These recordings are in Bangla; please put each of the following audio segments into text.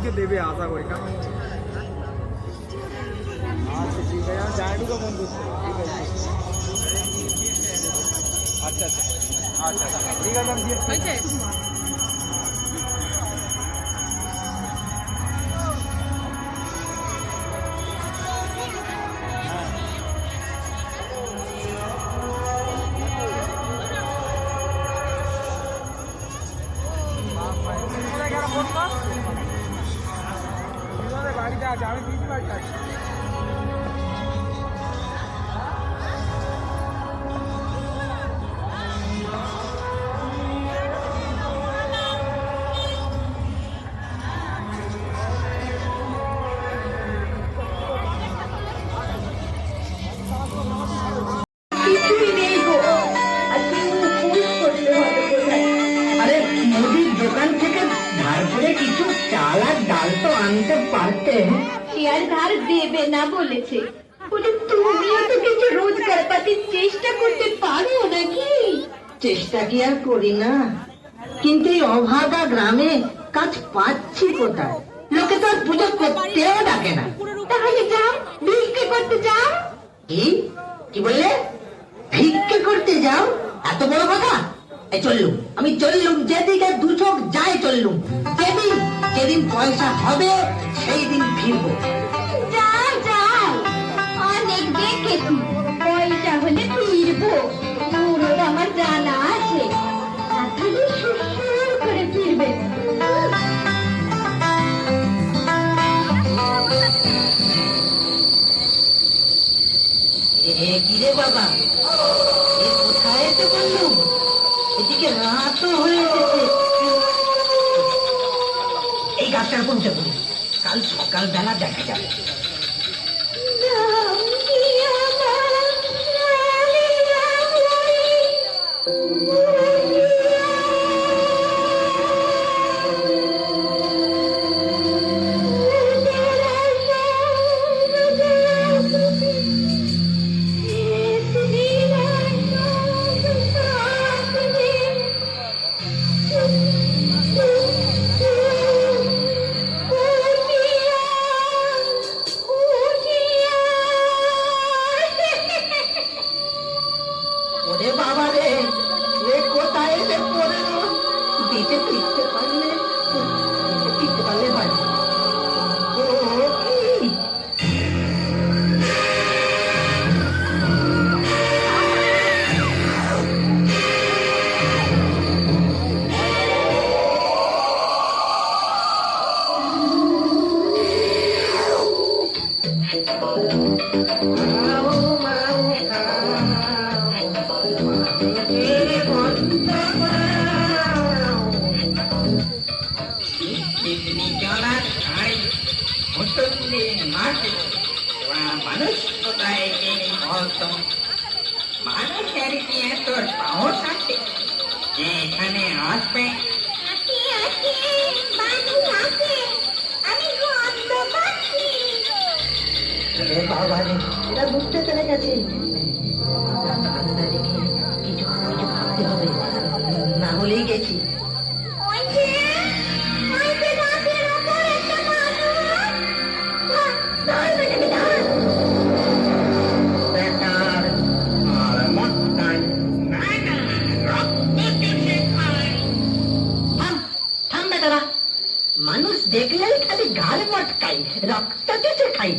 আজকে দেবে আশা করি, কারণ আচ্ছা ঠিক আছে, আমি জায়গাটুকু ফোন করতে ঠিক আছে। আচ্ছা আচ্ছা আচ্ছা আচ্ছা ঠিক আছে, আমি দিয়ে বাড়িতে আছে, আমি দিয়েছি বাড়িতে আছে। আনতে পারতেন, আর ধার দেবে না বলেছে। বলে তুমিও তো কিছু রোজগার পাতির চেষ্টা করতে পারো নাকি? চেষ্টা কি আর করি না, কিন্তু এই অভাগা গ্রামে কাজ পাচ্ছি কোথায়? লোকে তো আর পুজো করতেও ডাকে না। তাহলে যাও, ভিক্ষে করতে যাও। কি কি বললে? ভিক্ষে করতে যাও? এত বড় কথা? এই চললুম, আমি চললুম, যেদিকে দু চোখ যায় চললুম। যেদিন যেদিন পয়সা হবে সেই দিন ফিরবো। যাও যাও, অনেক দেখেছি, পয়সা হলে ফিরবো, পুরো আমার জানা আছে। তাহলে সুর করে ফিরবে। কি রে বাবা, এ কোথায় এসে বললুম? এদিকে রাতও হয়ে এসেছে। এই গাছটার কোনটা বলি, কাল সকাল বেলা দেখা যাবে। ওরে বাবা রে, এ কোথায় এসে পড়লো? দিতে টিকতে পারলে পারি। ও কি মানুষ কোথায় বলতো? মানুষের কি এত সাহস আছে যে এখানে আসবে? বাবা রে, এরা বুঝতে পেরে গেছে। দেখে কিছু কিছু ভাবতে হবে, না হলেই গেছি। মানুষ দেখলেই খালি গাল মটকাই, রক্ত চুষে খাই।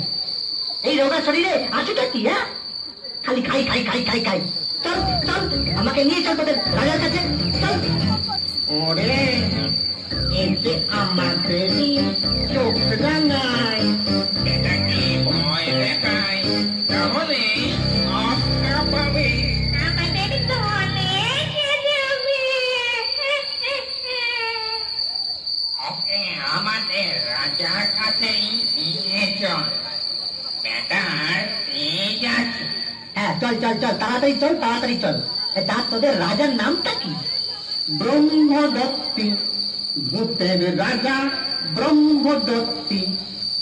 এই রোগা শরীরে আছেটা কি? হ্যাঁ, খালি খাই খাই খাই খাই খাই। চল চল, আমাকে নিয়ে চল তোদের রাজার কাছে, চল। ওরে, এই যে আমাদেরই চোখ রাঙায়, এটাকে ভয় দেখায়, তাহলে আস্থা পাবে। আমাদের দলে যাবে। ওকে আমাদের রাজার কাছেই নিয়ে চল। বেটার তেজ আছে। হ্যাঁ চল চল চল, তাড়াতাড়ি চল, তাড়াতাড়ি চল। তা তোদের রাজার নামটা কি? ব্রহ্মদত্তি, ভূতের রাজা ব্রহ্মদত্তি।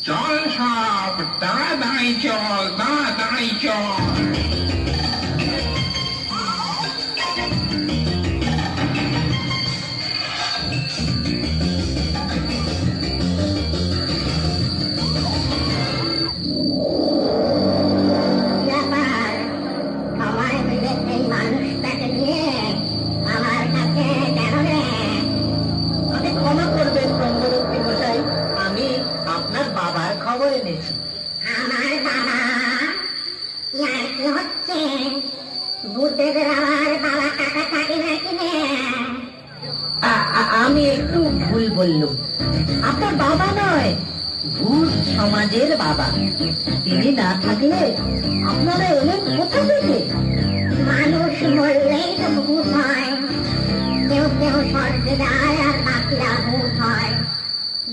চল সব, তাড়াতাড়ি চল, তাড়াতাড়ি চল। খবর এনেছি। আমার বাবা ইয়ার্কি হচ্ছে, ভূতের আমার বাবা টাকা থাকে নাকি না? আমি একটু ভুল বললুম, আপনার বাবা নয়, ভূত সমাজের বাবা। তিনি না থাকলে আপনারা এলেন কোথা থেকে? মানুষ মরলেই তো ভূত হয়, কেউ কেউ স্বর্গে যায় আর বাকিরা ভূত হয়।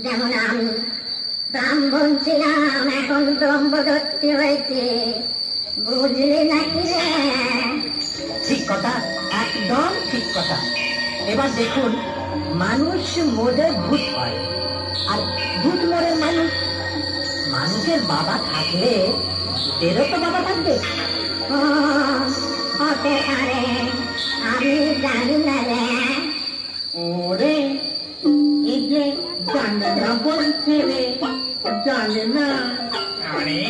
যেমন আমি ব্রাহ্মণ ছিলাম, এখন ব্রহ্মদত্তি হয়েছে, বুঝলি নাকি রে? ঠিক কথা, একদম ঠিক কথা। এবার দেখুন, মানুষ মরে ভূত হয়, আর ভূত মরে মানুষ। মানুষের বাবা থাকলে ভূতেরও তো বাবা থাকবে। ও, হতে পারে, আমি জানি না রে। ওরে এই যে জানে না বলছে রে, জানে না। আরে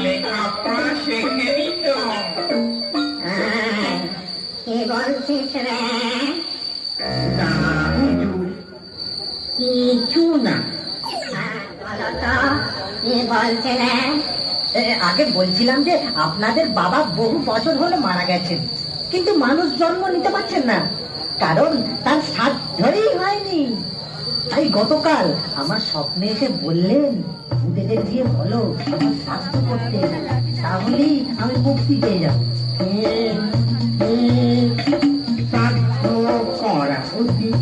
লেখাপড়া শেখেনি তো। কি বলছিস রে? না হুজুর, কিছু না। বলো তো, কি বলছে রে? আগে বলছিলাম যে আপনাদের বাবা বহু বছর হলো মারা গেছেন, কিন্তু মানুষ জন্ম নিতে পারছেন না, কারণ তার সাধ্যই হয়নি। তাই গতকাল আমার স্বপ্নে এসে বললেন, ভূতেদের দিয়ে বলো আমার শ্রাদ্ধ করতে, তাহলেই আমি মুক্তি পেয়ে যাব। শ্রাদ্ধ করা উচিত,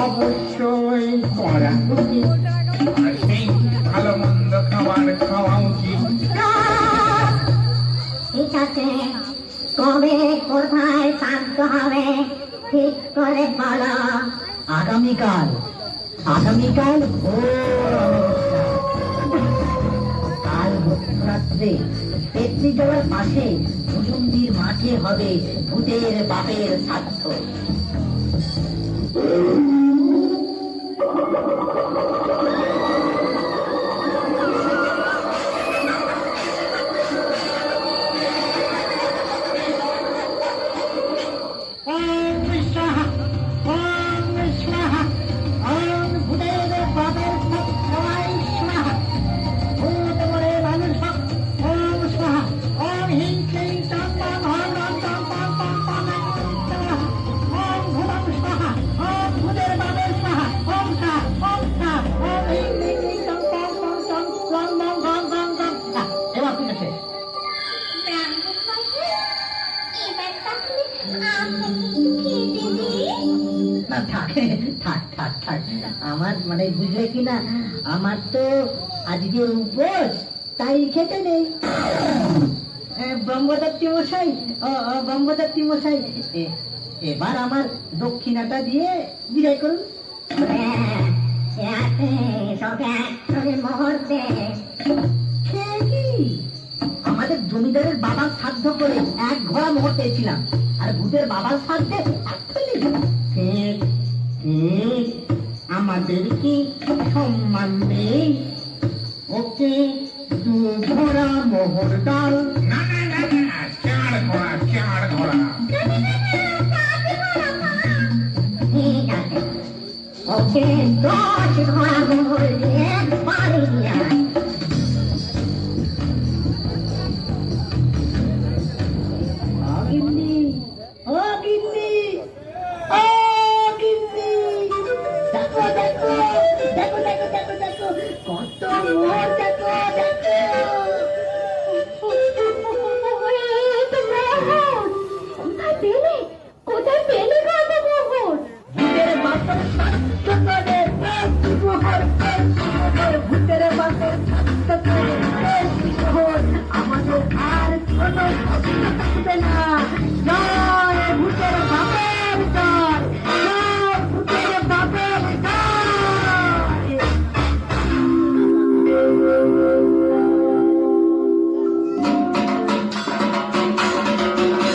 অবশ্যই করা উচিত। আর সেই ভালো মন্দ খাবার খাওয়া উচিত। ঠিক আছে, কবে কোথায় শ্রাদ্ধ হবে ঠিক করে বলো। আগামীকাল, আগামীকাল ভোর অমাবস্যা। কাল রাত্রে পেত্রী জলার পাশে ভুজুন্ডির মাঠে হবে ভূতের বাপের শ্রাদ্ধ। এবার ঠিক আছে। এবার তাহলে আমরা কিন্তু খেতে দিই। না থাক থাক থাক থাক, আমার মানে বুঝলে কি না, আমার তো আজকে উপোস, তাই খেতে নেই। ব্রহ্মদত্তি মশাই, ব্রহ্মদত্তি মশাই, এবার আমার দক্ষিণাটা দিয়ে বিদায় করুন। আমাদের জমিদারের বাবার শ্রাদ্ধ করে এক ঘোড়া মোহর পেয়েছিলাম, আর ভূতের বাবার শ্রাদ্ধে ঠিক ঠিক, আমাদের কি সম্মান নেই? ওকে দু ঘোড়া মোহর ডাল। না না না না, চার ঘোড়া, চার ঘোড়া। ঠিক আছে, ওকে 10 ঘোড়া মোহর দিয়ে